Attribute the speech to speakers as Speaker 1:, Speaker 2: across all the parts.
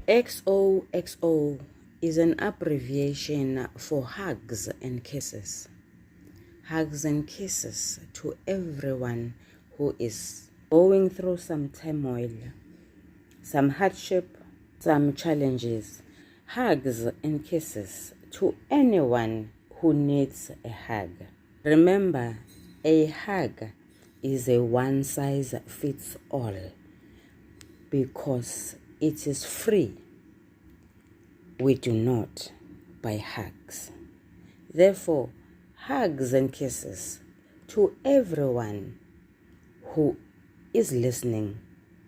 Speaker 1: XOXO is an abbreviation for hugs and kisses. Hugs and kisses to everyone who is going through some turmoil, some hardship, some challenges. Hugs and kisses to anyone who needs a hug. Remember, a hug is a one-size-fits-all because it is free. We do not buy hugs. Therefore, hugs and kisses to everyone who is listening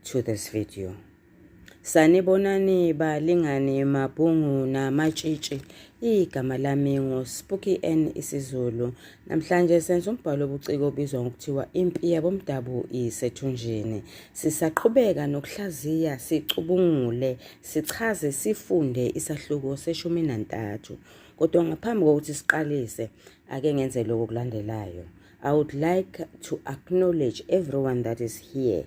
Speaker 1: to this video. Sanibonani balingani mabhungu namatshitshi. Igama lami nguSpooky N isiZulu. Namhlanje senza umbhalo obuciko obizwa ngokuthiwa Impi YaboMdabu Isethunjini. Sisaqhubeka nokuhlaziya, sicubungule, sichaze, sifunde Isahluko se-13. Kodwa ngaphambi kokuthi siqalise, ake ngenze lokho okulandelayo. I would like to acknowledge everyone that is here,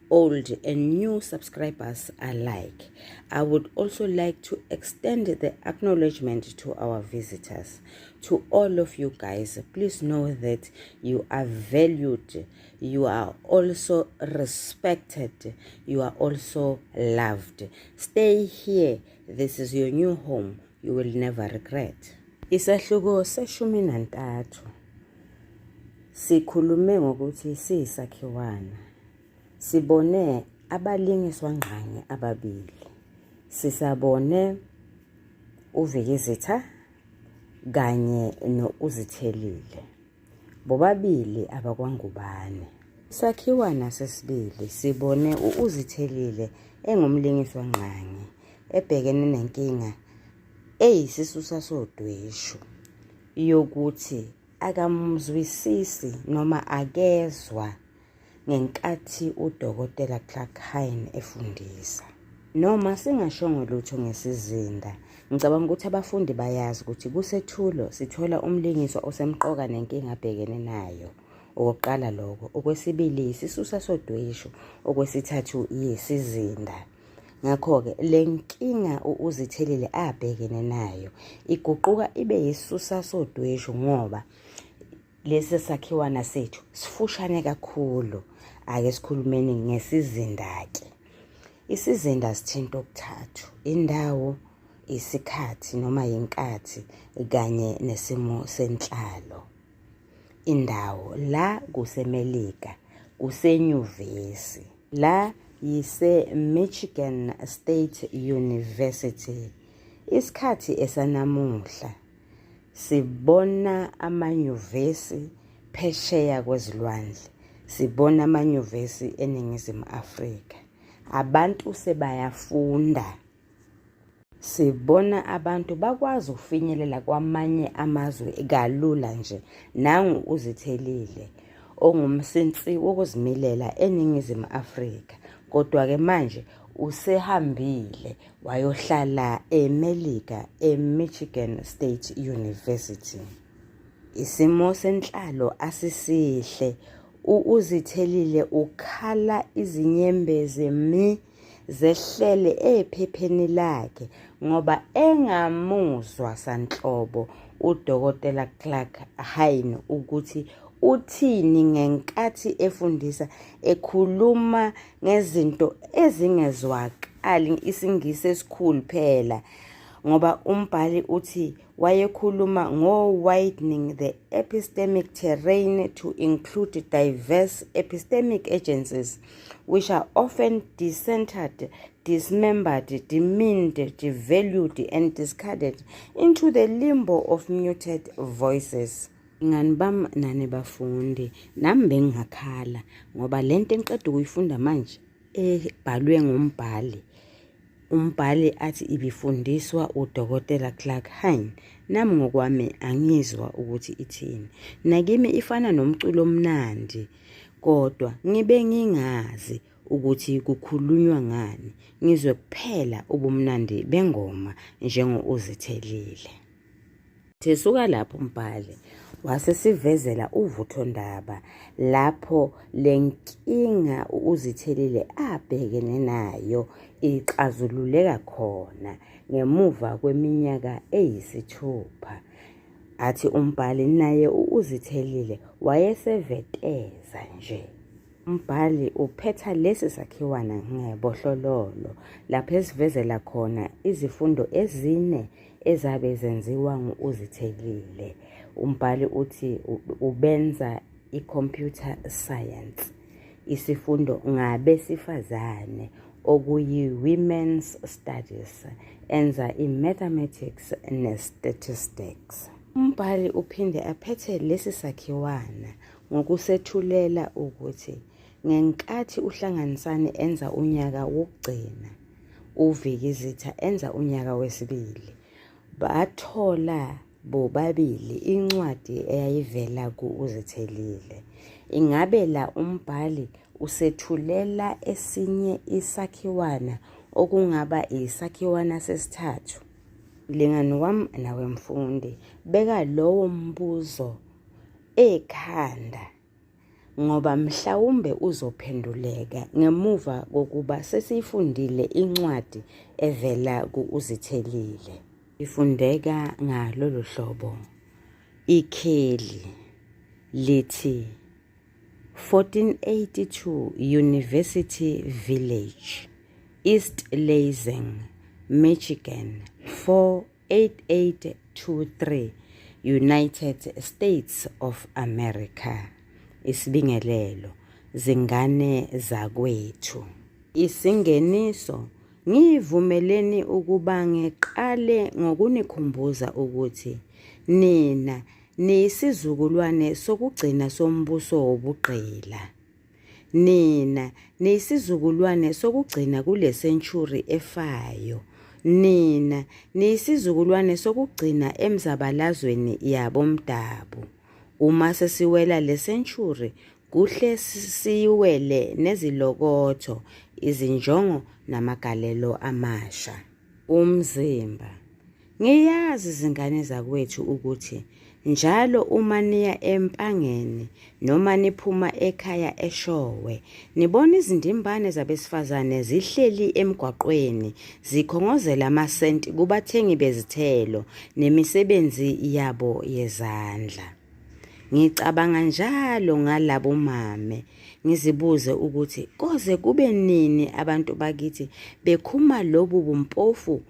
Speaker 1: old and new subscribers alike. I would also like to extend the acknowledgement to our visitors. To all of you guys, please know that you are valued, you are also respected, you are also loved. Stay here. This is your new home. You will never regret. Isahluko se-13. Sikhulume ngokuthi siyisakhiwana. Sibone abalingiswa ngqanye ababili. Sisabone uVikizitha kanye noUzithelile. Bobabili abakwangubane. Sakhiwana sesibili sibone uUzithelile engumlingiswa ngqanye ebhekene nenkinga eyisisusa sodweshu yokuthi akamuzwisisi noma akezwa ngenkathi uDokotela Clark efundisa. Noma singashongo lutho ngesizinda, ngicabanga ukuthi abafundi bayazi ukuthi kusethulo sithola umlingiswa osemqoka nenkinga abhekene nayo. Okokuqala lokho, okwesibili isisusa sodweshu, okwesithathu yisizinda. Ngakho-ke le nkinga uZithelile abhekene nayo iguquka ibe yisusa sodweshu ngoba lesi sakhiwana sethu sifushane kakhulu. Ake sikhulumeni ngesizinda-ke. Isizinda sithinta okuthathu: indawo, isikhathi noma inkathi kanye nesimo senhlalo. Indawo la kuseMelika, kusenyuvesi. La yise-Michigan State University. Isikhathi esanamuhla sibona amanyuvesi phesheya kwezilwandle, sibona amanyuvesi eNingizimu Afrika. Abantu sebayafunda, sibona abantu bakwazi ukufinyelela kwamanye amazwe kalula nje. Nangu uZithelile ongumsinsi wokuzimilela eNingizimu Afrika, kodwa-ke manje usehambile wayohlala eMelika, eMichigan State University. Isimo senhlalo asisihle. uZithelile ukhala izinyembezi zehlele ephepheni lakhe ngoba engamuzwa sanhlobo uDokotela Clark ukuthi uthini ngenkathi efundisa, ekhuluma ngezinto ezingezwakali isingisi esikhulu phela, ngoba umbhali uthi wayekhuluma widening the epistemic terrain to include diverse epistemic agencies which are often decentered, dismembered, demeaned, devalued and discarded into the limbo of muted voices. Ngani bam nani bafundi, nami bengakhala ngoba lento engiqeda ukuyifunda manje ebhalwe ngumbhali. Umbhali athi ibifundiswa uDokotela Clark. Nami ngokwami angizwa ukuthi ithini. Nakimi ifana nomculo omnandi, kodwa ngibe ngingazi ukuthi kukhulunywa ngani. Ngizwe kuphela ubumnandi bengoma njengoUzithelile. Thesuka lapho umbhali wasesivezela uvuthondaba lapho lenkinga uZithelile abhekene nayo ixazululeka khona ngemuva kweminyaka eyisithupha. Athi umbhali naye uZithelile wayeseveteza nje. Umbhali uphetha lesi sakhiwana ngebohlololo lapho esivezela khona izifundo ezine ezabe zenziwa nguZithelile. Umbhali uthi ubenza i-computer science, isifundo ngabesifazane okuyi-women's studies, enza i-mathematics ne-statistics. Umbhali uphinde aphethe lesi sakhiwana ngokusethulela ukuthi ngenkathi uHlanganisani enza unyaka wokugcina, uVikizitha enza unyaka wesibili, bathola bobabili incwadi eyayivela kuZithelile. Ingabe la umbhali usethulela esinye isakhiwana okungaba isakhiwana sesithathu? Mlingani wami nawe mfundi, beka lowo mbuzo ekhanda ngoba mhlawumbe uzophenduleka ngemuva kokuba sesiyifundile incwadi evela kuZithelile. Ifundeka ngalolu hlobo. Ikheli lithi 1482 University Village, East Lansing, Michigan 48823, United States of America. Isibingelelo, zingane zakwethu. Isingeniso, ngivumeleni ukuba ngiqale ngokunikhumbuza ukuthi nina niyisizukulwane sokugcina sombuso wobugqila. Nina niyisizukulwane sokugcina kule century efayo. Nina niyisizukulwane sokugcina emzabalazweni YaboMdabu. Uma sesiwela le century, kuhle siwele nezilokotho, izinjongo namagalelo amasha. Umzimba. Ngiyazi zingane zakwethu ukuthi njalo uma niya empangeni noma niphuma ekhaya eshowe, nibona izindimbane zabesifazane zihleli emgwaqweni zikhongozela amasenti kubathengi bezithelo nemisebenzi yabo yezandla. Ngicabanga njalo ngalabo mame, ngizibuze ukuthi koze kube nini abantu bakithi bekhuma lobu bumpofu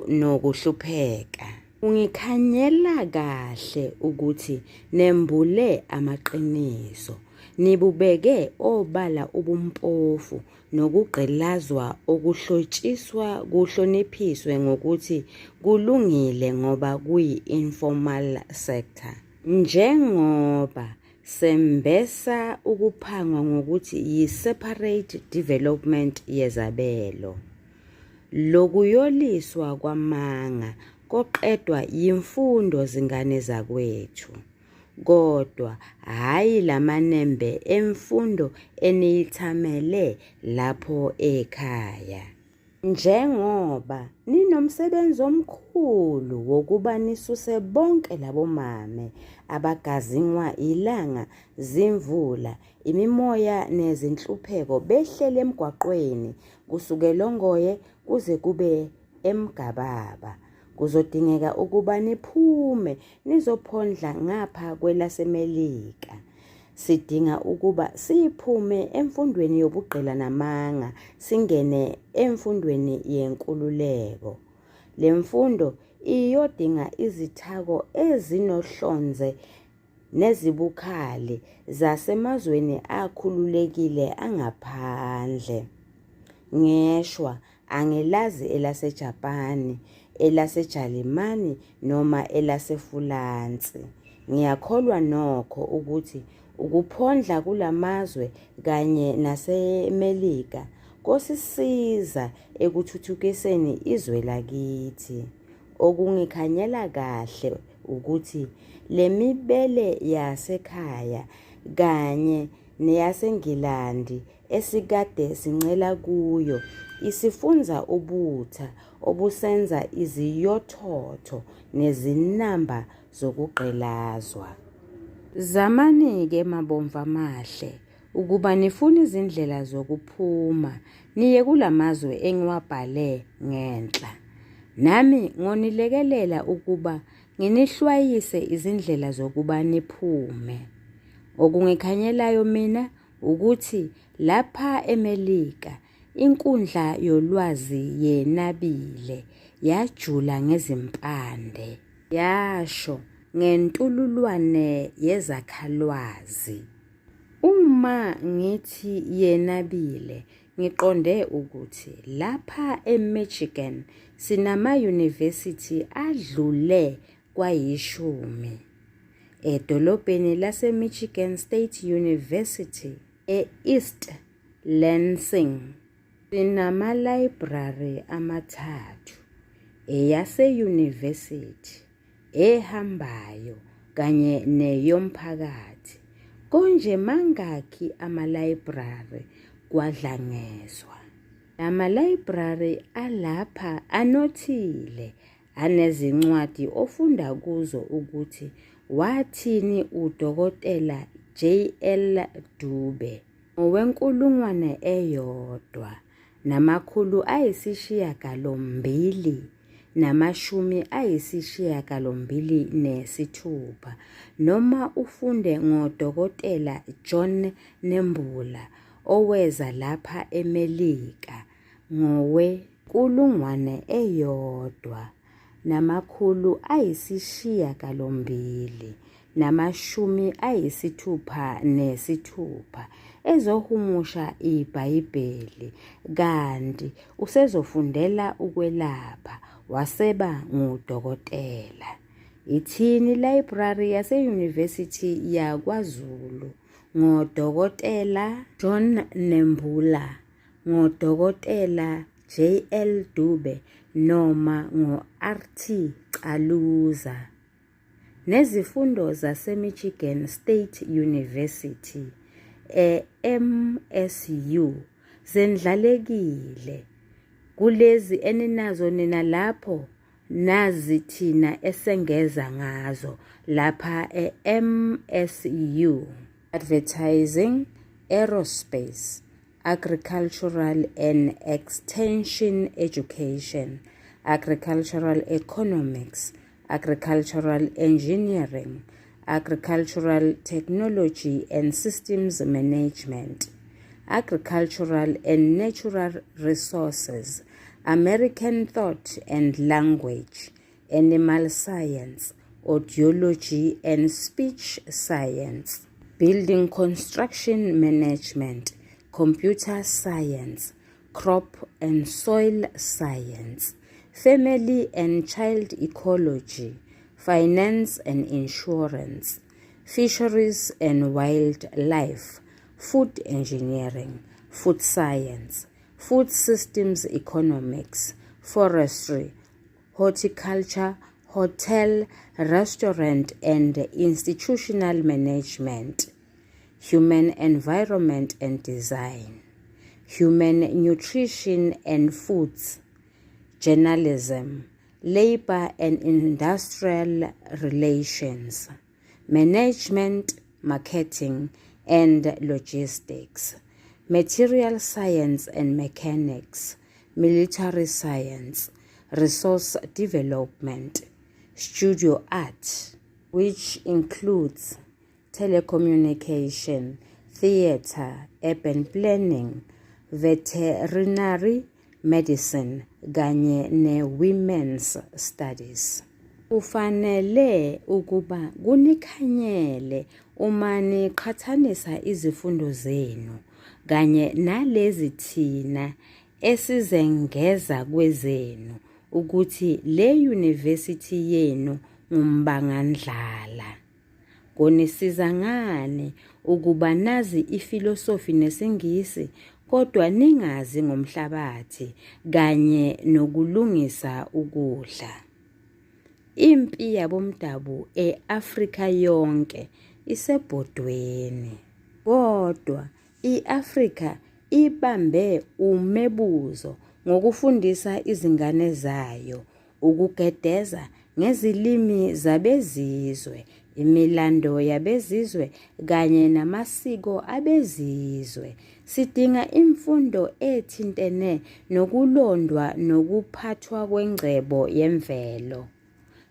Speaker 1: nokuhlupheka. Ungikhanyela kahle ukuthi nembule amaqiniso, nibubeke obala ubumpofu nokugqilazwa okuhlotshiswa kuhloniphiswe ngokuthi kulungile ngoba kuyi-informal sector. Njengoba sembesa ukuphangwa ngokuthi yi-separate development yezabelo, lokuyoliswa kwamanga koqedwa yimfundo zingane zakwethu, kodwa hayi lamanembe emfundo eniyithamele lapho ekhaya. Njengoba ninomsebenzi omkhulu wokuba nisuse bonke labo mame abagazingwa ilanga, zimvula, imimoya nezinhlupheko behlele emgwaqweni kusukela eNgoye kuze kube eMgababa. Kuzodingeka ukuba niphume nizophondla ngapha kwelasemelika. Sidinga ukuba siphume emfundweni yobugqila namanga singene emfundweni yenkululeko. Le mfundo iyodinga izithako ezinohlonze nezibukhali zasemazweni akhululekile angaphandle. Ngeshwa angelazi elaseJapani, elaseJalimani noma elaseFulansi. Ngiyakholwa nokho ukuthi ukuphondla kulamazwe kanye naseMelika kosisiza ekuthuthukiseni izwe lakithi. Okungikhanyela kahle ukuthi le mibele yasekhaya kanye neyaseNgilandi esikade sincela kuyo isifunza ubutha obusenza iziyothotho nezinamba zokugqilazwa. Zamani-ke mabomva mahle ukuba nifuna izindlela zokuphuma niye kulamazwe engiwabhale ngenhla. Nami ngonilekelela ukuba nginihlwayise izindlela zokuba niphume. Okungikhanyelayo mina ukuthi lapha eMelika inkundla yolwazi yenabile yajula ngezimpande. Yasho ngentululwane yezakhalwazi. Uma ngithi yenabile ngiqonde ukuthi lapha eMichigan sinama-university adlule kwayishumi. Edolobheni lase-Michigan State University e-East Lansing sinama-library amathathu, eyase-university, ehambayo kanye neyomphakathi. Konje mangakhi ama-library kwadlangezwa. Ama-library alapha anothile, anezincwadi ofunda kuzo ukuthi wathini uDokotela J.L. Dube ngo-1986 noma ufunde ngoDokotela John Nembula oweza lapha eMelika ngowe-1966 ezohumusha iBhayibheli kanti usezofundela ukwelapha waseba ngudokotela. Ithini library yase-University yaKwaZulu ngoDokotela John Nembula, ngoDokotela J.L. Dube noma ngo-R.T. Caluza. Nezifundo zase-Michigan State University MSU zendlalekile. Kulezi eninazo nina lapho nazi thina esengeza ngazo lapha MSU. Advertising, Aerospace, Agricultural and Extension Education, Agricultural Economics, Agricultural Engineering, Agricultural Technology and Systems Management, Agricultural and Natural Resources, American Thought and Language, Animal Science, Audiology and Speech Science, Building Construction Management, Computer Science, Crop and Soil Science, Family and Child Ecology, Finance and Insurance, Fisheries and Wildlife, Food Engineering, Food Science, Food Systems Economics, Forestry, Horticulture, Hotel, Restaurant and Institutional Management, Human Environment and Design, Human Nutrition and Foods, Journalism, Labor and Industrial Relations, Management, Marketing and Logistics, Material Science and Mechanics, Military Science, Resource Development, Studio Art, which includes telecommunication, theater, urban planning, veterinary medicine kanye ne-women's studies. Kufanele ukuba kunikhanyele uma niqhathanisa izifundo zenu kanye nalezi thina esizengeza kwezenu ukuthi le university yenu ngumbangandlala. Konisiza ngani ukuba nazi ifilosofi nesingisi kodwa ningazi ngomhlabathi kanye nokulungisa ukudla? Impi YaboMdabu e-Afrika yonke isebhodweni. Kodwa i-Afrika ibambe umebuzo ngokufundisa izingane zayo ukugedeza ngezilimi zabezizwe imilando yabezizwe kanye namasiko abezizwe. Sidinga imfundo ethintene nokulondwa nokuphathwa kwengcebo yemvelo.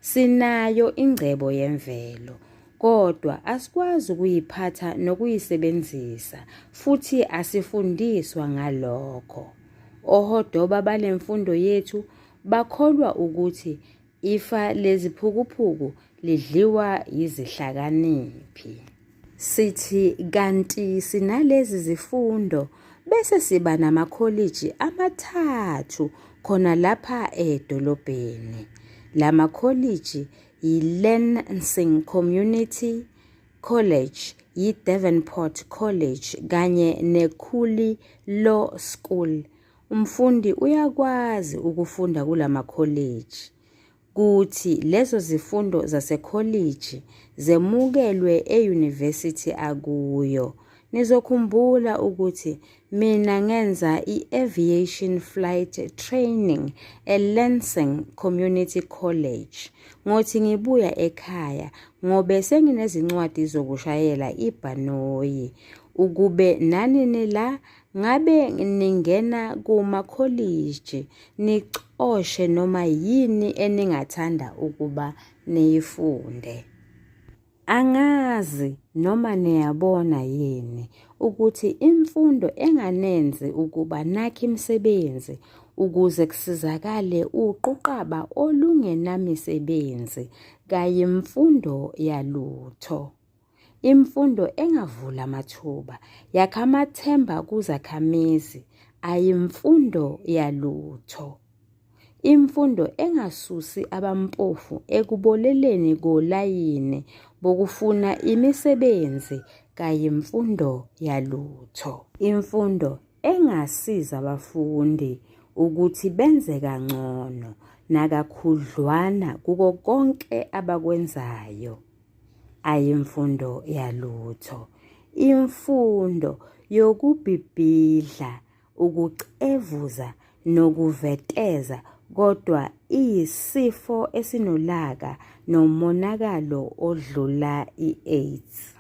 Speaker 1: Sinayo ingcebo yemvelo, kodwa asikwazi ukuyiphatha nokuyisebenzisa, futhi asifundiswa ngalokho. Ohodoba balemfundo yethu bakholwa ukuthi ifa leziphukuphuku lidliwa yizihlakaniphi. Sithi kanti sinalezi zifundo bese siba namakholiji amathathu khona lapha edolobheni. La makholiji yi-Lansing Community College, yi-Devonport College kanye ne-Cooley Law School. Umfundi uyakwazi ukufunda kula makholiji. Kuthi lezo zifundo zasekholiji zemukelwe e-university akuyo. Nizokhumbula ukuthi mina ngenza i-aviation flight training e-Lansing Community College. Ngothi ngibuya ekhaya ngobe senginezincwadi zokushayela ibhanoyi. Ukube nanini la ngabe ningena kumakholiji nicoshe noma yini eningathanda ukuba niyifunde. Angazi noma niyabona yini ukuthi imfundo enganenzi ukuba nakho imisebenzi ukuze kusizakale uquqaba olungenamisebenzi kayimfundo yalutho. Imfundo engavula amathuba yakha amathemba kuzakhamizi ayimfundo yalutho. Imfundo engasusi abampofu ekuboleleni kolayini bokufuna imisebenzi kayimfundo yalutho. Imfundo engasiza abafundi ukuthi benze kangcono nakakhudlwana kuko konke abakwenzayo ayimfundo yalutho. Imfundo yokubhibhidla, ukucevuza nokuveteza kodwa iyisifo esinolaka nomonakalo odlula i-AIDS.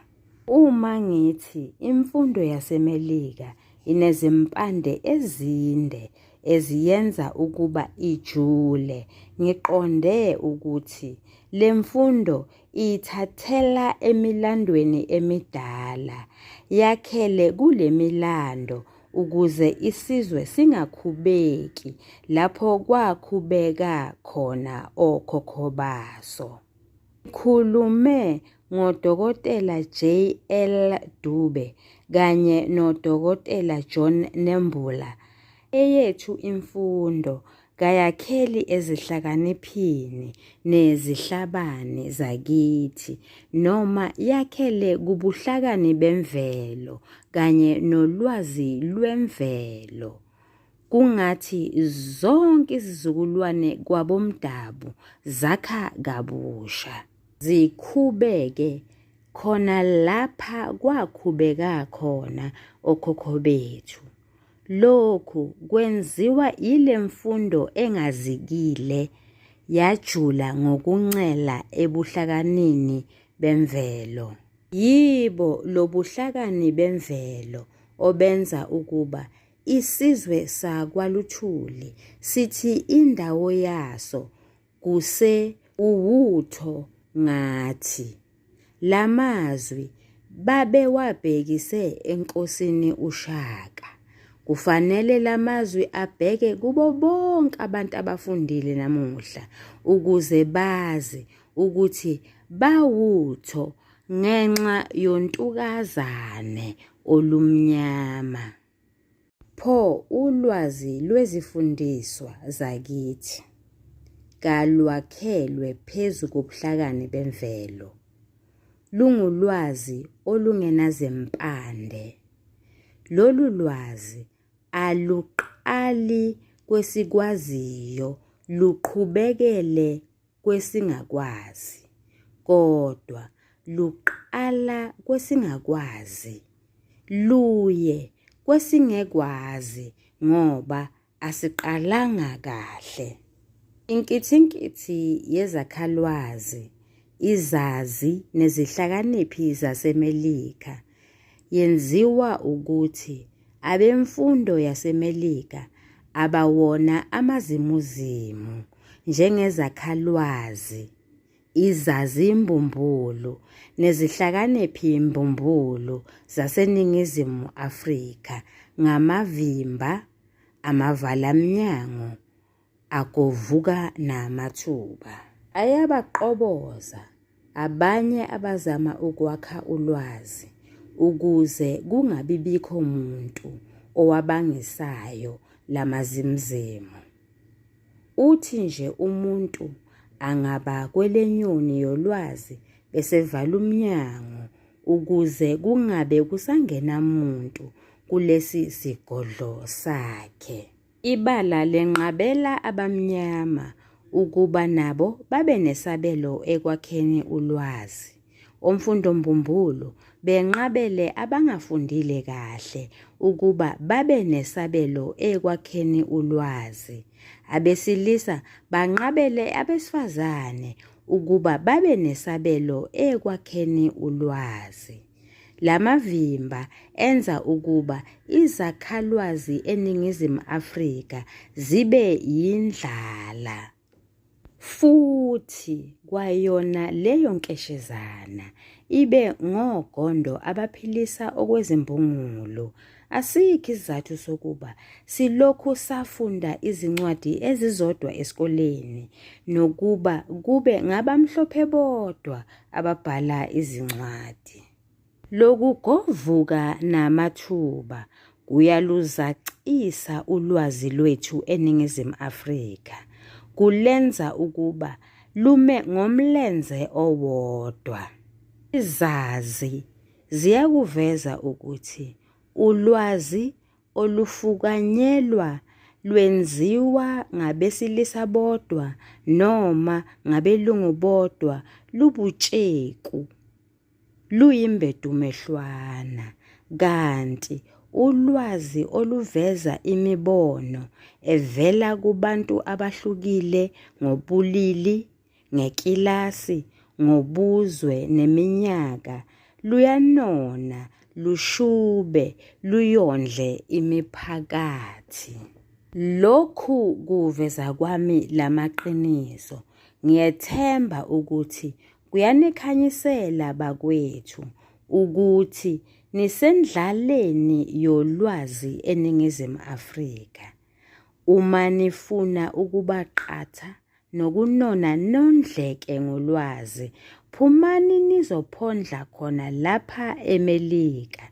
Speaker 1: Uma ngithi imfundo yaseMelika inezimpande ezinde eziyenza ukuba ijule, ngiqonde ukuthi lemfundo ithathela emilandweni emidala, yakhele kule milando ukuze isizwe singakhubeki lapho kwakhubeka khona okhokho baso. Khulume ngoDokotela J.L. Dube kanye noDokotela John Nembula. Eyethu imfundo kayakheli ezihlakaniphini nezihlabani zakithi noma yakhele kubuhlakani bemvelo kanye nolwazi lwemvelo. Kungathi zonke izizukulwane kwaBomdabu zakha kabusha, zikhubeke khona lapha kwakhubeka khona okhokho bethu. Lokhu kwenziwa ile mfundo engazikile yajula ngokuncela ebuhlakanini bemvelo. Yibo lobuhlakani bemvelo obenza ukuba isizwe sakwaLuthuli sithi indawo yaso kuse uwutho ngathi. Lamazwi babe wabhekise enkosini uShaka. Kufanele lamazwi abheke kubo bonke abantu abafundile namuhla ukuze bazi ukuthi bawutho ngenxa yontukazane olumnyama. Pho ulwazi lwezifundiswa zakithi kalwakhelwe phezu kobuhlakani bemvelo. Lungulwazi olungenazempande. Lolu lwazi aluqali kwesikwaziyo luqhubekele kwesingakwazi, kodwa luqala kwesingakwazi luye kwesingekwazi ngoba asiqalanga kahle. Inkithinkithi yezakhalwazi izazi nezihlakaniphi zaseMelika yenziwa ukuthi abemfundo yaseMelika abawona amazimuzimu njengezakhalwazi, izazi mbumbulu nezihlakaniphi mbumbulu zaseNingizimu Afrika ngamavimba, amavalamnyango, agovuka namathuba. Ayabaqoboza abanye abazama ukwakha ulwazi ukuze kungabibikho muntu owabangisayo lamazimzimu. Uthi nje umuntu angaba kwelenyoni yolwazi besevala umnyango ukuze kungabe kusangena muntu kulesi sigodlo sakhe. Ibala lenqabela abamnyama ukuba nabo babe nesabelo ekwakheni ulwazi. Omfundo mbumbulu benqabele abangafundile kahle ukuba babe nesabelo ekwakheni ulwazi. Abesilisa banqabele abesifazane ukuba babe nesabelo ekwakheni ulwazi. Lamavimba enza ukuba izakhalwazi eNingizimu Afrika zibe yindlala. Futhi kwayona leyo nkeshezana ibe ngogondo abaphilisa okwezimbungulu. Asikho isizathu sokuba silokhu safunda izincwadi ezizodwa esikoleni nokuba kube ngabamhlophe bodwa ababhala izincwadi. Lokugovuka namathuba kuyaluzacisa ulwazi lwethu eNingizimu Afrika. Kulenza ukuba lume ngomlenze owodwa. Izazi ziyakuveza ukuthi ulwazi olufukanyelwa lwenziwa ngabesilisa bodwa noma ngabelungu bodwa lubutsheku, luyimbedumehlwana, kanti ulwazi oluveza imibono evela kubantu abahlukile ngobulili, ngekilasi, ngobuzwe neminyaka luyanona, lushube, luyondle imiphakathi. Lokhu kuveza kwami lamaqiniso. Ngiyethemba ukuthi kuyanikhanyisela bakwethu ukuthi nisendlaleni yolwazi eNingizimu Afrika. Uma nifuna ukuba qatha nokunona nondleke ngolwazi, phumani nizophondla khona lapha eMelika.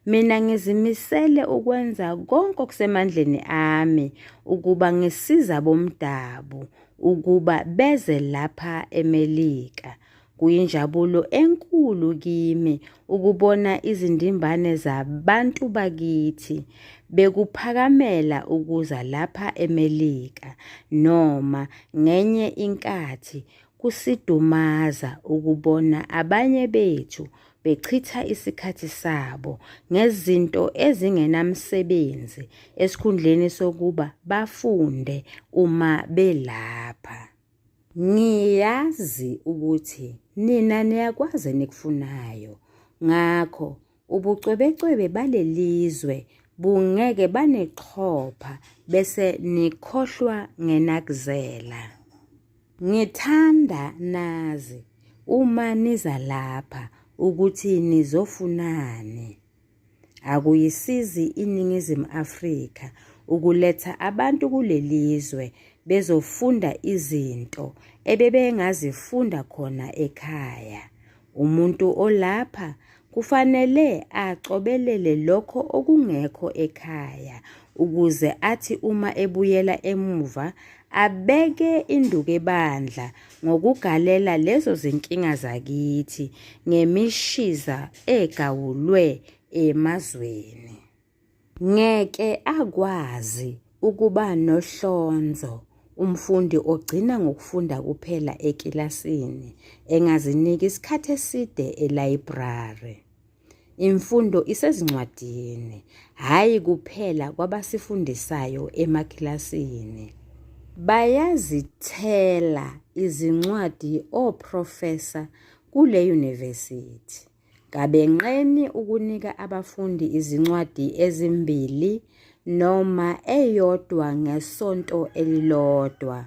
Speaker 1: Mina ngizimisele ukwenza konke okusemandleni ami ukuba ngisiza YaboMdabu ukuba beze lapha eMelika. Kuyinjabulo enkulu kimi ukubona izindimbane zabantu bakithi bekuphakamela ukuza lapha eMelika, noma ngenye inkathi kusidumaza ukubona abanye bethu bechitha isikhathi sabo ngezinto ezingenamsebenzi esikhundleni sokuba bafunde uma belapha. Ngiyazi ukuthi nina niyakwazi nikufunayo, ngakho ubucwebecwebe balelizwe bungeke baneqhopha bese nikhohlwa ngenakuzela. Ngithanda nazi uma niza lapha ukuthi nizofunani. Akuyisizi iNingizimu Afrika ukuletha abantu kulelizwe bezofunda izinto ebebengazifunda khona ekhaya. Umuntu olapha kufanele acobelele lokho okungekho ekhaya ukuze athi uma ebuyela emuva abeke induku ebandla ngokugalela lezo zinkinga zakithi ngemishiza egawulwe emazweni. Ngeke akwazi ukuba nohlonzo umfundi ogcina ngokufunda kuphela ekilasini engaziniki isikhathi eside elibrary. Imfundo isezincwadini, hayi kuphela kwabasifundisayo emakilasini. bayazithela izincwadi oprofesa kule university. Kabenqeni ukunika abafundi izincwadi ezimbili noma eyodwa ngesonto elilodwa.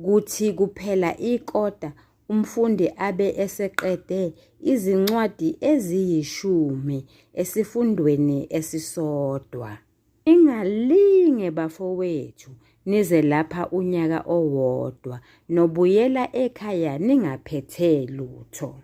Speaker 1: Kuthi kuphela ikota umfundi abe eseqede izincwadi eziyishumi esifundweni esisodwa. Ingalinge bafowethu nize lapha unyaka owodwa nobuyela ekhaya ningaphethe lutho.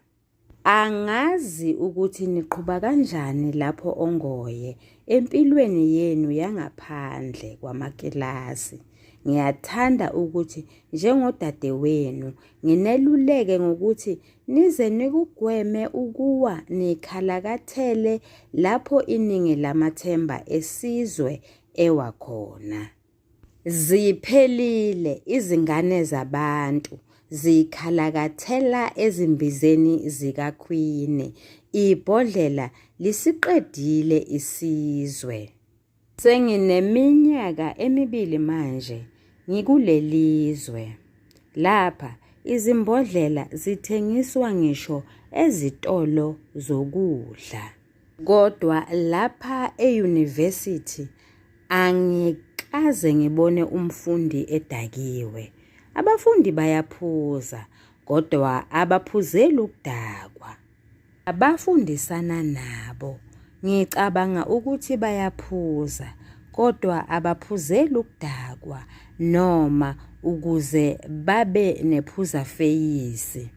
Speaker 1: Angazi ukuthi niqhuba kanjani lapho ongoye empilweni yenu yangaphandle kwamakilasi. Ngiyathanda ukuthi njengodadewenu ngineluleke ngokuthi nize nikugweme ukuwa nikhalakathele lapho iningi lamathemba esizwe ewakhona. Ziphelile izingane zabantu zikhalakathela ezimbizeni zikakhwini. Ibhodlela lisiqedile isizwe. Sengineminyaka emibili manje ngikulelizwe. Lapha izimbodlela zithengiswa ngisho ezitolo zokudla. Kodwa lapha e-university angikaze ngibone umfundi edakiwe. Abafundi bayaphuza, kodwa abaphuzeli ukudakwa. Abafundisana nabo ngicabanga ukuthi bayaphuza, kodwa abaphuzeli ukudakwa noma ukuze babe nephuza feyisi.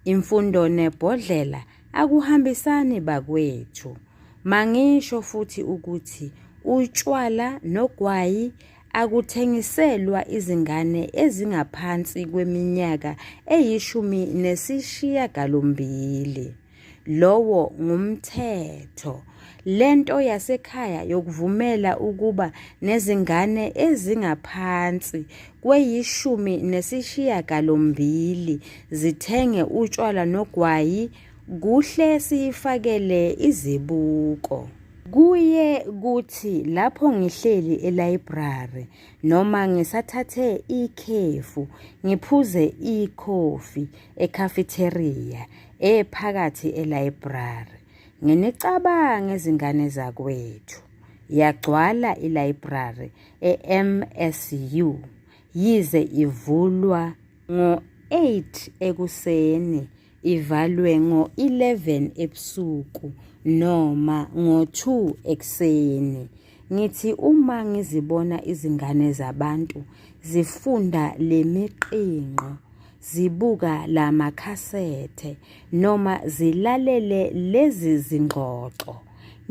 Speaker 1: Imfundo nebhodlela akuhambisani bakwethu. Mangisho futhi ukuthi utshwala nogwayi akuthengiselwa izingane ezingaphansi kweminyaka eyi-18. Lowo ngumthetho. Lento yasekhaya yokuvumela ukuba nezingane ezingaphansi kweyi-18 zithenge utshwala nogwayi kuhle siyifakele izibuko. Kuye kuthi lapho ngihleli e-library noma ngisathathe ikhefu ngiphuze ikhofi e-cafeteria ephakathi e-library. Nginicabanga izingane zakwethu. Yagcwala i-library e-MSU yize ivulwa ngo-8 ekuseni ivalwe ngo-11 ebusuku noma ngo-2 ekuseni. Ngithi uma ngizibona izingane zabantu zifunda lemiqinqo, zibuka la makhasethe noma zilalele lezi zingxoxo,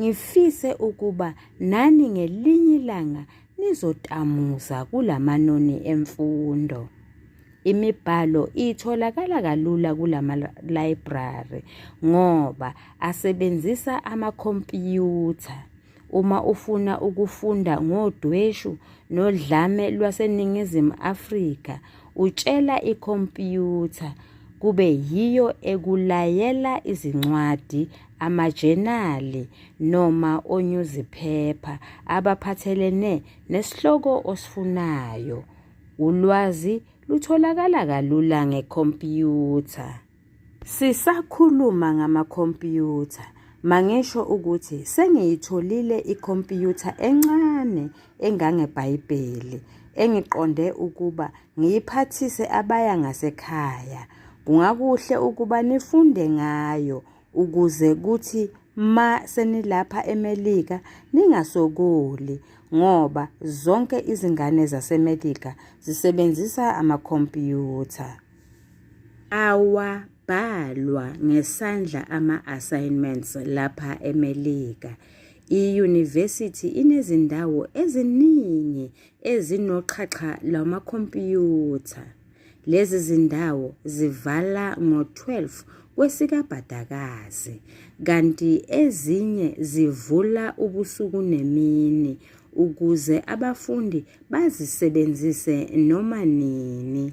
Speaker 1: ngifise ukuba nani ngelinye ilanga nizotamuza kulamanoni emfundo. Imibhalo itholakala kalula kulama-library ngoba asebenzisa amakhompiyutha. Uma ufuna ukufunda ngodweshu nodlame lwaseNingizimu Afrika, utshela ikhompiyutha kube yiyo ekulayela izincwadi, amajenali noma onyuziphepha abaphathelene nesihloko osifunayo. Ulwazi lutholakala kalula ngekhompiyutha. Sisakhuluma ngamakhompiyutha, mangisho ukuthi sengiyitholile ikhompiyutha encane engangeBhayibheli engiqonde ukuba ngiyiphathise abaya ngasekhaya. Kungakuhle ukuba nifunde ngayo ukuze kuthi ma senilapha eMelika ningasokoli ngoba zonke izingane zaseMelika zisebenzisa amakhompiyutha. Awabhalwa ngesandla ama-assignments lapha eMelika. I-university inezindawo eziningi ezinoxhaxha lwamakhompiyutha. Lezi zindawo zivala ngo-12 kwesikaBhadakazi, kanti ezinye zivula ubusuku nemini ukuze abafundi bazisebenzise noma nini.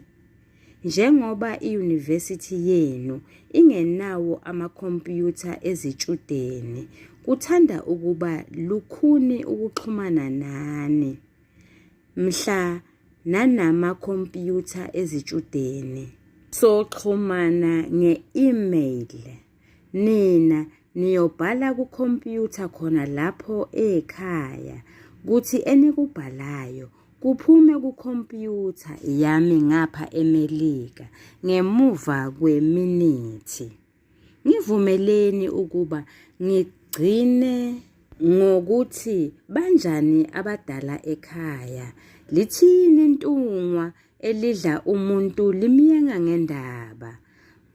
Speaker 1: Njengoba i-university yenu ingenawo amakhompiyutha ezitshudeni, kuthanda ukuba lukhuni ukuxhumana nani. Mhla nanamakhompyutha ezitshudeni. Soxhumana nge-email. Nina niyobhala kukhompyutha khona lapho ekhaya kuthi enikubhalayo kuphume kukhompyutha yami ngapha eMelika ngemuva kweminithi. Ngivumeleni ukuba ngigcine ngokuthi banjani abadala ekhaya. Lithini intungwa elidla umuntu limyenga ngendaba.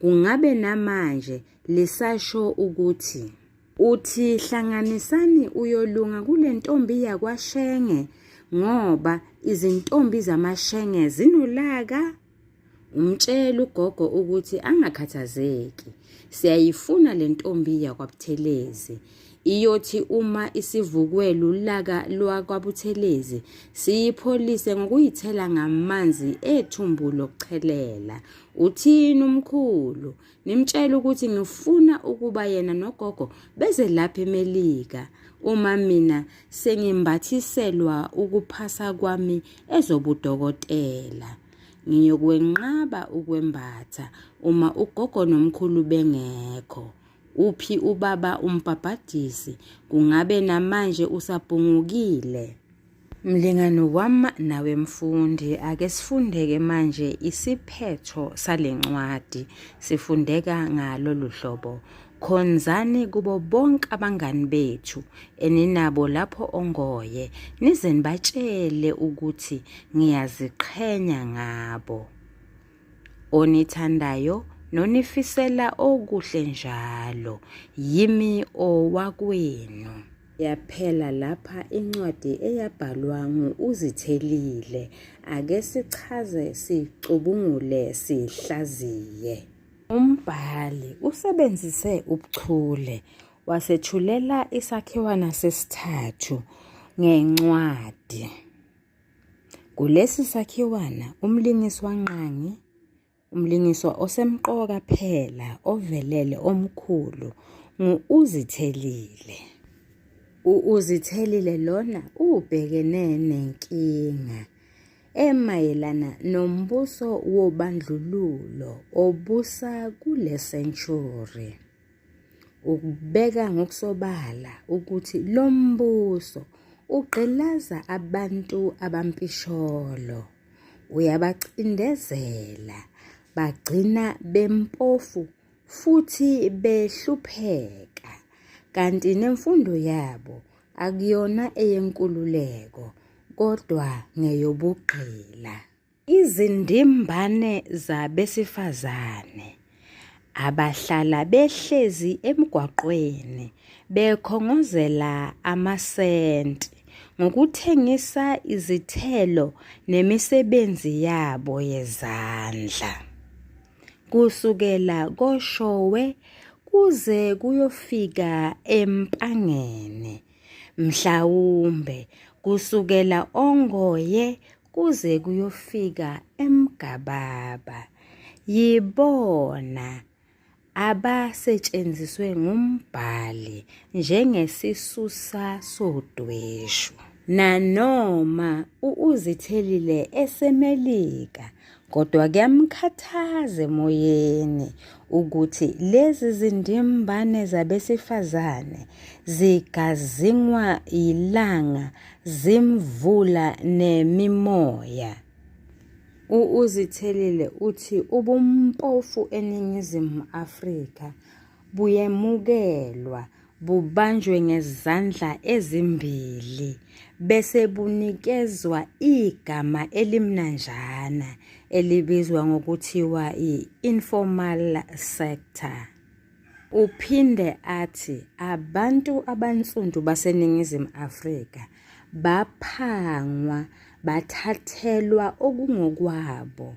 Speaker 1: Kungabe namanje lisasho ukuthi uthi hlanganisani uyolunga kule ntombi yakwaShenge ngoba izintombi zamashenge zinolaka? Umtshela ugogo ukuthi angakhathazeki. Siyayifuna le ntombi yakwaButhelezi. Iyothi uma isivukwela ulaka lwakwaButhelezi siyipholise ngokuyithela ngamanzi ethumbu lokuchelela. Uthini umkhulu? Nimtshela ukuthi ngifuna ukuba yena nogogo beze lapha eMelika uma mina sengimbathiselwa ukuphasa kwami ezobudokotela. Ngiyokwenqaba ukwembatha uma ugogo nomkhulu bengekho. Uphi ubaba umbhabhadisi? Kungabe namanje usabhungukile? Mlingano wami nawe mfundi, ake sifundeke manje isiphetho salencwadi. Sifundeka ngalolu hlobo: khonzani kubo bonke abangani bethu eninabo lapho ongoye, nize nibatshele ukuthi ngiyaziqhenya ngabo. Onithandayo nonifisela okuhle njalo, yimi owakwenu. Yaphela lapha incwadi eyabhalwa ngu-Isithelile. Ake sichaze, sicubungule, sihlaziye. Umbhali usebenzise ubuchule wasethulela isakhiwana sesithathu ngencwadi. Kulesi sakhiwana umlingiswa nqangi, umlingiswa osemqoka phela ovelele omkhulu ngu-Isithelile. U-Isithelile lona ubhekene nenkinga emayelana nombuso wobandlululo obusa kule century. Ukubeka ngokusobala ukuthi lo mbuso ugqilaza abantu abampisholo, uyabacindezela, bagcina bempofu futhi behlupheka, kanti nemfundo yabo akuyona eyenkululeko kodwa ngeyobugqila. Izindimbane zabesifazane abahlala behlezi emgwaqweni bekhongozela amasenti ngokuthengisa izithelo nemisebenzi yabo yezandla. Kusukela koShowe kuze kuyofika eMpangeni, mhlawumbe kusukela ongoye kuze kuyofika eMgababa. Yibona abasetshenziswe ngumbhali njengesisusa sodweshu. Nanoma u-Isithelile eseMelika, kodwa kuyamkhathaza emoyeni ukuthi lezi zindimbane zabesifazane zigazingwa ilanga, zimvula nemimoya. U-Isithelile uthi ubumpofu eNingizimu Afrika buyemukelwa, bubanjwe ngezandla ezimbili, bese bunikezwa igama elimnanjana elibizwa ngokuthiwa i-informal sector. Uphinde athi abantu abansundu baseNingizimu Afrika baphangwa, bathathelwa okungokwabo.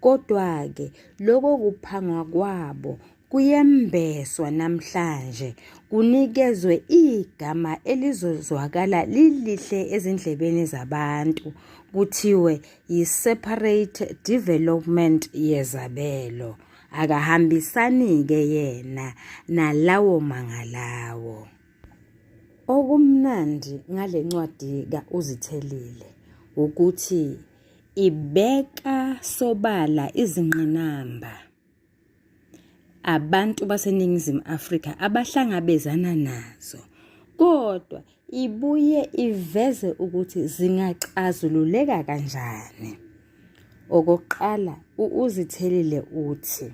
Speaker 1: Kodwa-ke lokho kuphangwa kwabo kuyembeswa namhlanje, kunikezwe igama elizozwakala lilihle ezindlebeni zabantu, kuthiwe yi-separate development yezabelo. Akahambisani-ke yena nalawo mangalawo. Okumnandi ngale ncwadi ka-Isithelile ukuthi ibeka sobala izingqinamba abantu baseNingizimu Afrika abahlangabezana nazo, kodwa ibuye iveze ukuthi zingaxazululeka kanjani. Okokuqala, uZithelile uthi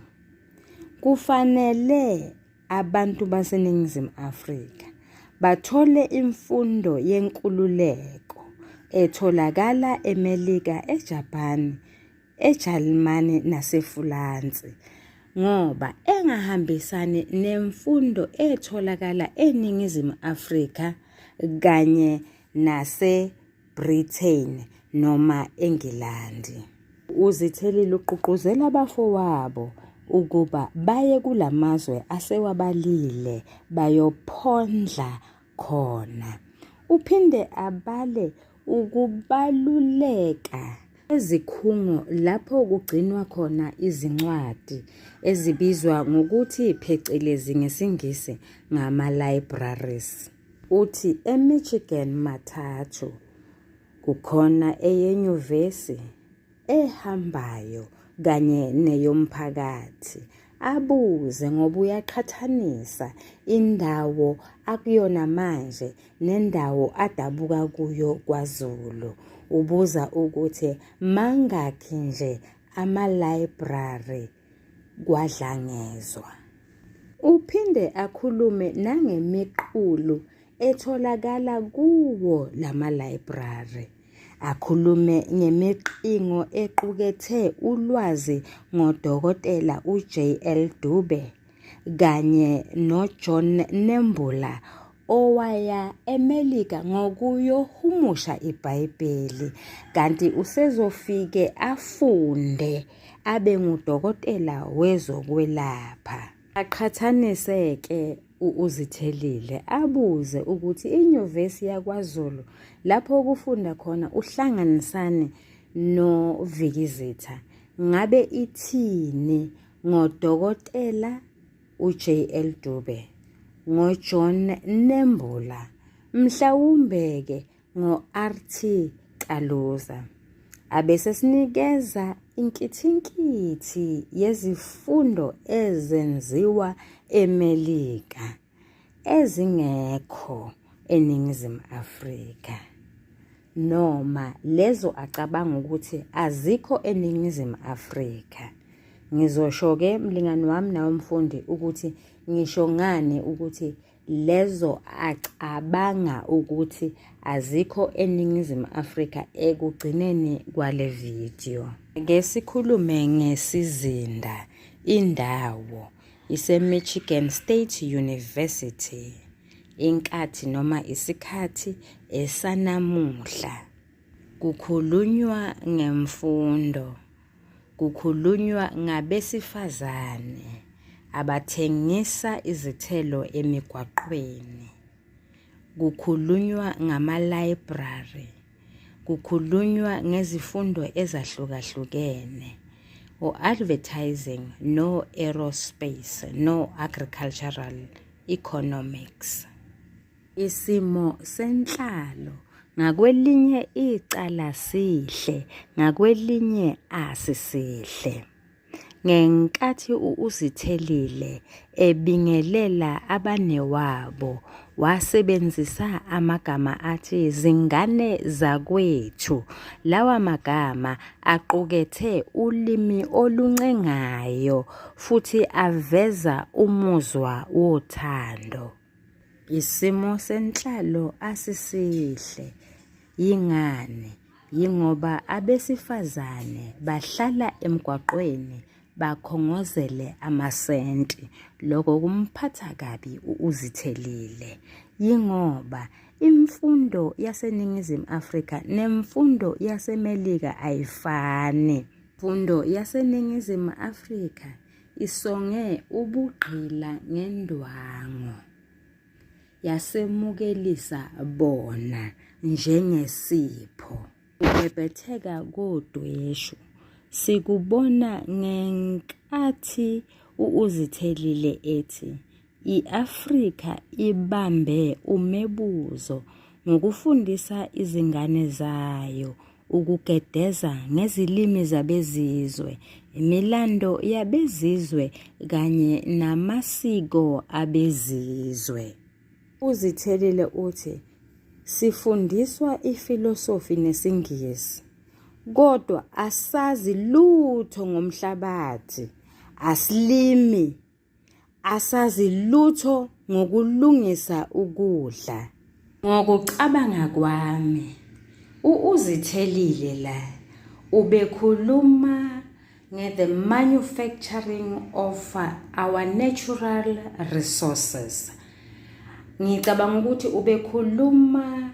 Speaker 1: kufanele abantu baseNingizimu Afrika bathole imfundo yenkululeko etholakala eMelika, eJapan, eJalimane naseFulansi, ngoba engahambisani nemfundo etholakala eNingizimu Afrika kanye naseBritain noma eNgilandi. uZithelile ugqugquzela abafowabo ukuba baye kulamazwe asewabalile bayophondla khona. Uphinde abale ukubaluleka ezikhungo lapho kugcinwa khona izincwadi ezibizwa ngokuthi phecelezi ngesiNgisi ngama-libraries. Uthi eMichigan mathathu kukhona eyenyuvesi, ehambayo kanye neyomphakathi. Abuze ngoba uyaqhathanisa indawo akuyona manje nendawo adabuka kuyo kwaZulu. Ubuza ukuthi mangakhi nje ama-library kwadlangezwa. Uphinde akhulume nangemiqulu etholakala kuwo lama-library. Akhulume ngemiqingo equkethe ulwazi ngodokotela uJL Dube kanye noJohn Nembula owaya eMelika ngokuyohumusha iBhayibheli, kanti usezofike afunde abe ngudokotela wezokwelapha. Aqhathanise-ke uZithelile abuze ukuthi inyuvesi yakwaZulu lapho kufunda khona uhlanganisane noVikizitha ngabe ithini ngodokotela uJL Dube, ngoJohn Nembula, mhlawumbe-ke ngo-RT Kaluza. Abese sinikeza inkithinkithi yezifundo ezenziwa eMelika ezingekho eNingizimu Afrika, noma lezo acabanga ukuthi azikho eNingizimu Afrika. Ngizosho-ke mlingani wami nawe mfundi ukuthi ngisho ngani ukuthi lezo acabanga ukuthi azikho eNingizimu Afrika ekugcineni kwale video. Ngesikhulume ngesizinda, indawo ise-Michigan State University, inkathi noma isikhathi esanamuhla. Kukhulunywa ngemfundo, kukhulunywa ngabesifazane abathengisa izithelo emigwaqweni, kukhulunywa ngama-library, kukhulunywa ngezifundo ezahlukahlukene, o-advertising, no-aerospace, no-agricultural economics. Isimo senhlalo ngakwelinye icala sihle, ngakwelinye asisihle. Ngenkathi uZithelile ebingelela abanewabo, wasebenzisa amagama athi zingane zakwethu. Lawa magama aqukethe ulimi oluncengayo futhi aveza umuzwa wothando. Isimo senhlalo asisihle. Yingane, yingoba abesifazane bahlala emgwaqweni bakhongozele amasenti. Lokho kumphatha kabi uZithelile. Yingoba imfundo yaseNingizimu Afrika nemfundo yaseMelika ayifani. Imfundo yaseNingizimu Afrika isonge ubugqila ngendwango, yasemukelisa bona njengesipho. Ukubhebhetheka kodweshu sikubona ngenkathi uZithelile ethi i-Afrika ibambe umebuzo ngokufundisa izingane zayo ukugedeza ngezilimi zabezizwe, imilando yabezizwe kanye namasiko abezizwe. Uzithelile uthi sifundiswa ifilosofi nesiNgisi, kodwa asazi lutho ngomhlabathi, asilimi, asazi lutho ngokulungisa ukudla. Ngokucabanga kwami, uzithelile la ubekhuluma the manufacturing of our natural resources. Ngicabanga ukuthi ubekhuluma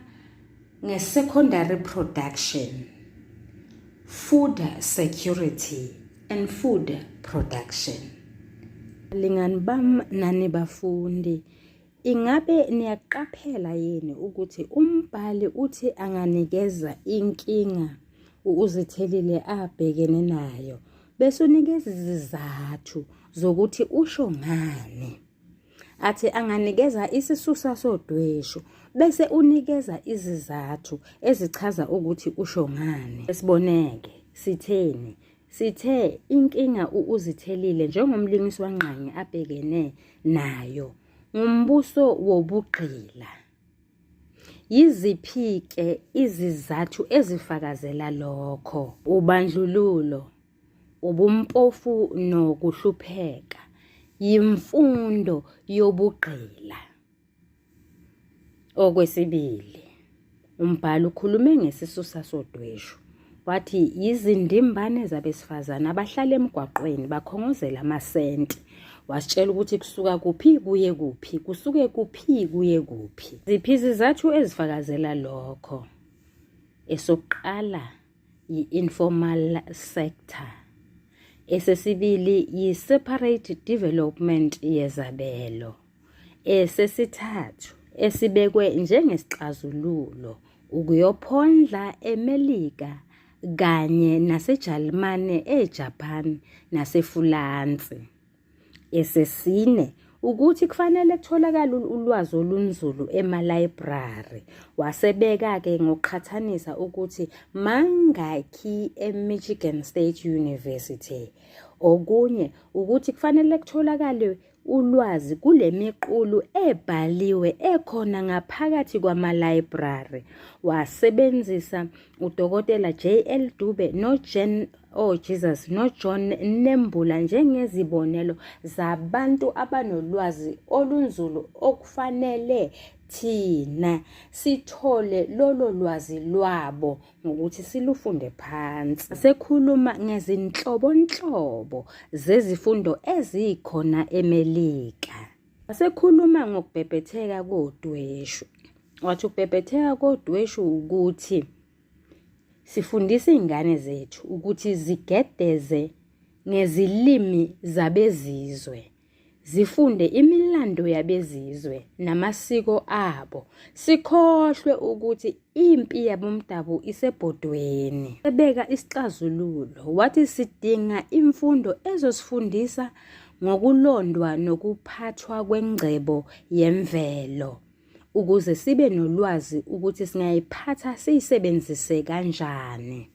Speaker 1: nge-secondary production, food security and food production. Lingani bam nani bafundi, ingabe niyaqaphela yini ukuthi umbhali uthi anganikeza inkinga uzithelile abhekene nayo bese unikeza izizathu zokuthi usho ngani? Athi anganikeza isisusa sodweshu bese unikeza izizathu ezichaza ukuthi usho ngani. Siboneke sitheni? Sithe inkinga uzithelile njengomlingisi wanqangi abhekene nayo ngumbuso wobugqila. Yiziphi-ke izizathu ezifakazela lokho? Ubandlululo, ubumpofu nokuhlupheka, yimfundo yobugqila. Okwesibili, umbhalo ukhulume ngesisusa sodweshu. Wathi yizindimbane zabesifazane abahlala emgwaqweni bakhongozela amasenti. Wasitshela ukuthi kusuka kuphi kuye kuphi, kusuke kuphi kuye kuphi. Ziphi izizathu ezifakazela lokho? Esokuqala, yi-informal sector. Esesibili, yi-separate development yezabelo. Esesithathu, esibekwe njengesixazululo, ukuyophondla eMelika kanye naseJalimane, eJapan naseFulansi. Esesine, ukuthi kufanele kutholakala ulwazi olunzulu ema-library. Wasebeka-ke ngokuqhathanisa ukuthi mangakhi eMichigan State University. Okunye ukuthi kufanele kutholakale ulwazi kule miqulu ebhaliwe ekhona ngaphakathi kwama-library. Wasebenzisa udokotela J.L. Dube noJohn Nembula njengezibonelo zabantu abanolwazi olunzulu okufanele thina sithole lolo lwazi lwabo ngokuthi silufunde phansi. Sekhuluma ngezinhlobonhlobo zezifundo ezikhona eMelika. Sekhuluma ngokubhebhetheka kodweshu. Wathi ukubhebhetheka kodweshu ukuthi sifundisa izingane zethu ukuthi zigedeze ngezilimi zabezizwe, zifunde imilando yabezizwe namasiko abo, sikhohlwe ukuthi impi YaboMdabu isebhodweni. Ebeka isixazululo, wathi sidinga imfundo ezosifundisa ngokulondwa nokuphathwa kwengcebo yemvelo ukuze sibe nolwazi ukuthi singayiphatha siyisebenzise kanjani.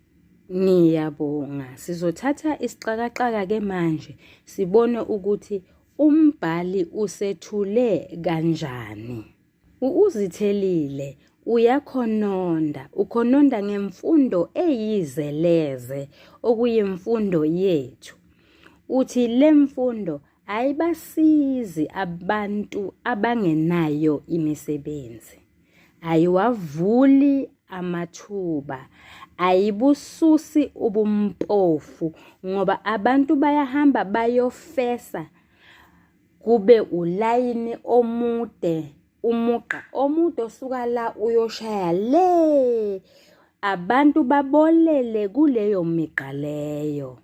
Speaker 1: Ngiyabonga. Sizothatha isixakaxaka-ke manje sibone ukuthi umbhali usethule kanjani. Uzithelile ukhononda ngemfundo eyizeleze okuyimfundo yethu. Uthi le mfundo ayibasizi abantu abangenayo imisebenzi, ayiwavuli amathuba, ayibususi ubumpofu ngoba abantu bayahamba bayofesa kube ulayini omude, umuqa omude osuka la uyoshaya le, abantu babolele kuleyo miqa leyo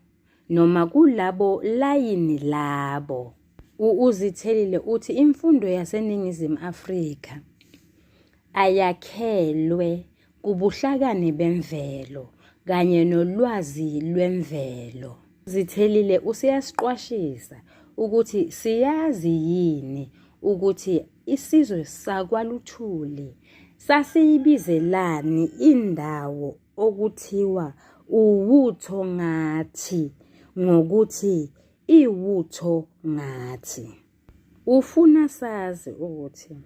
Speaker 1: noma kulabo layini labo. Uzithelile uthi imfundo yaseNingizimu Afrika ayakhelwe kubuhlakani bemvelo kanye nolwazi lwemvelo. Uzithelile usiyasiqwashisa ukuthi siyazi yini ukuthi isizwe sakwaLuthuli sasiyibizelani indawo okuthiwa uwutho ngathi ngokuthi iwutho ngathi. Ufuna sazi ukuthi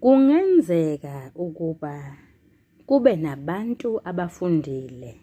Speaker 1: kungenzeka ukuba kube nabantu abafundile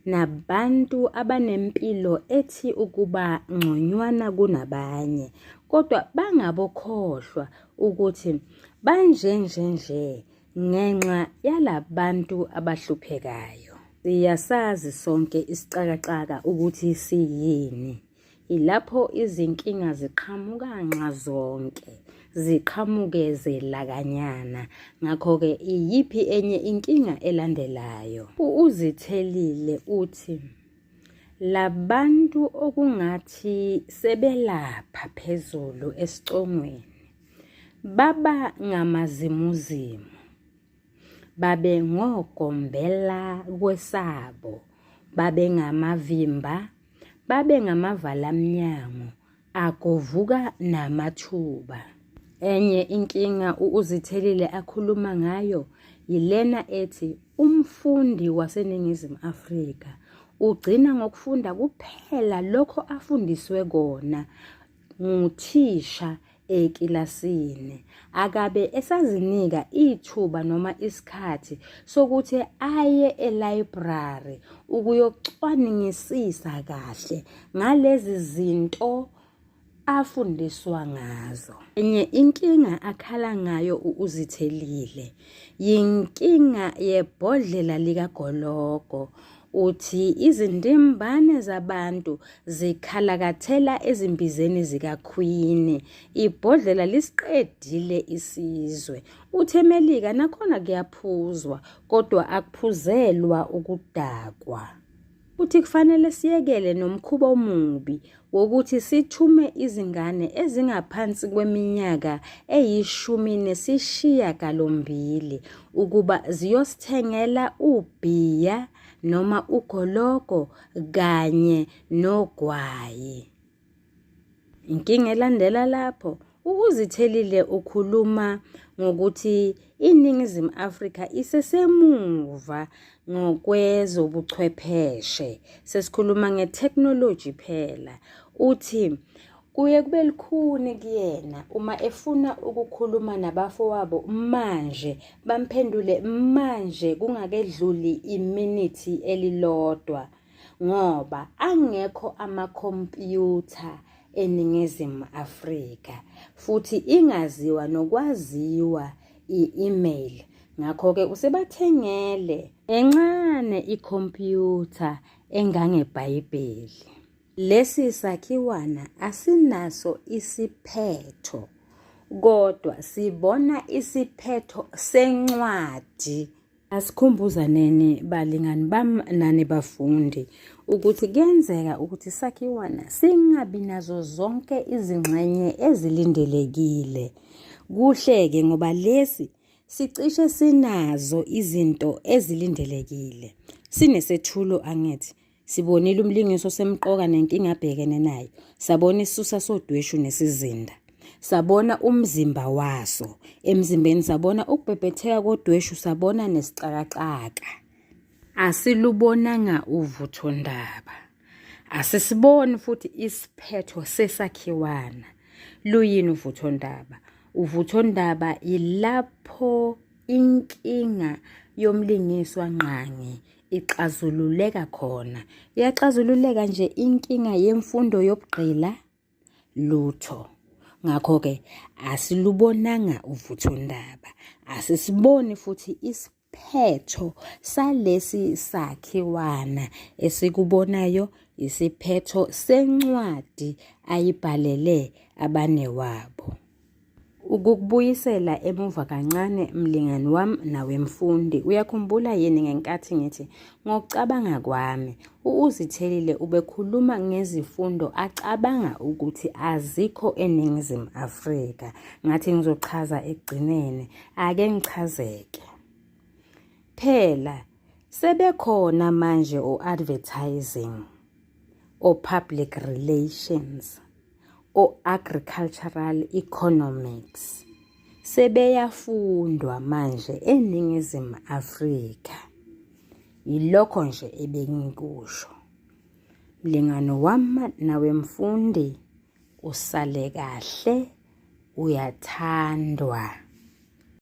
Speaker 1: nabantu abanempilo ethi ukuba ngconywana kunabanye, kodwa bangabokhohlwa ukuthi banjenjenje ngenxa yalabantu abahluphekayo. Siyasazi sonke isixakaxaka ukuthi siyini. Ilapho izinkinga ziqhamuka nxazonke, ziqhamuke zelakanyana. Ngakho-ke iyiphi enye inkinga elandelayo? Uzithelile uthi labantu okungathi sebelapha phezulu esicongweni baba ngamazimuzimu, babe ngogombela kwesabo, babe ngamavimba, babe ngamavala-mnyango akuvuka namathuba. Enye inkinga uzithelile akhuluma ngayo yilena ethi umfundi waseNingizimu Afrika ugcina ngokufunda kuphela lokho afundiswe kona nguthisha ekilasini, akabe esazinika ithuba noma isikhathi sokuthi aye e-library ukuyocwaningisisa kahle ngalezi zinto afundiswa ngazo. Enye inkinga akhala ngayo uzithelile yinkinga yebhodlela likagologo. Uthi izindimbane zabantu zikhalakathela ezimbizeni zikakhwini, ibhodlela lisiqedile isizwe. Uthi eMelika nakhona kuyaphuzwa, kodwa akuphuzelwa ukudakwa. Uthi kufanele siyekele nomkhuba omubi wokuthi sithume izingane ezingaphansi kweminyaka eyi-18 ukuba ziyosithengela ubhiya noma ugoloko kanye nogwayi. Inkinga elandela lapho, uzithelile ukhuluma ngokuthi iNingizimu Afrika isesemuva ngokwezobuchwepheshe. Sesikhuluma nge-technology phela. Uthi kuye kube lukhuni kuyena uma efuna ukukhuluma nabafowabo manje, bamphendule manje kungakedluli iminithi elilodwa, ngoba angekho amakhompyutha eNingizimu Afrika, futhi ingaziwa nokwaziwa i-email. Ngakho-ke usebathengele encane ikhompyutha engangeBhayibheli. Lesi sakhiwana asinaso isiphetho, kodwa sibona isiphetho sencwadi. Asikhumbuzaneni balingani bami nani bafundi ukuthi kuyenzeka ukuthi isakhiwana singabi nazo zonke izingxenye ezilindelekile. Kuhle-ke ngoba lesi sicishe sinazo izinto ezilindelekile. Sinesethulo angithi. Sibonile umlingiso semqoka nenkinga abhekene nayo. Sabona isisusa sodweshu nesizinda. Sabona umzimba waso. Emzimbeni sabona ukubhebhetheka kodweshu, sabona nesixakaxaka. Asilubonanga uvuthondaba. Asisiboni futhi isiphetho sesakhiwana. Luyini uvuthondaba? Uvuthondaba ilapho inkinga yomlingiswa ngqangi ixazululeka khona. Iyaxazululeka nje inkinga yemfundo yobugqila lutho. Ngakho-ke asilubonanga uvuthondaba. Asisiboni futhi isiphetho salesi sakhiwana. Esikubonayo isiphetho sencwadi ayibhalele abanewabo. Ukukubuyisela emuva kancane mlingani wami nawe mfundi, uyakhumbula yini ngenkathi ngithi ngokucabanga kwami uzithelile ubekhuluma ngezifundo acabanga ukuthi azikho eNingizimu Afrika? Ngathi ngizochaza ekugcineni, ake ngichazeke. Phela sebekhona manje o-advertising, o-public relations, o-agricultural economics. Sebeyafundwa manje eNingizimu Afrika. Yilokho nje ebengikusho. Mlingano wami nawe mfundi, usale kahle, uyathandwa.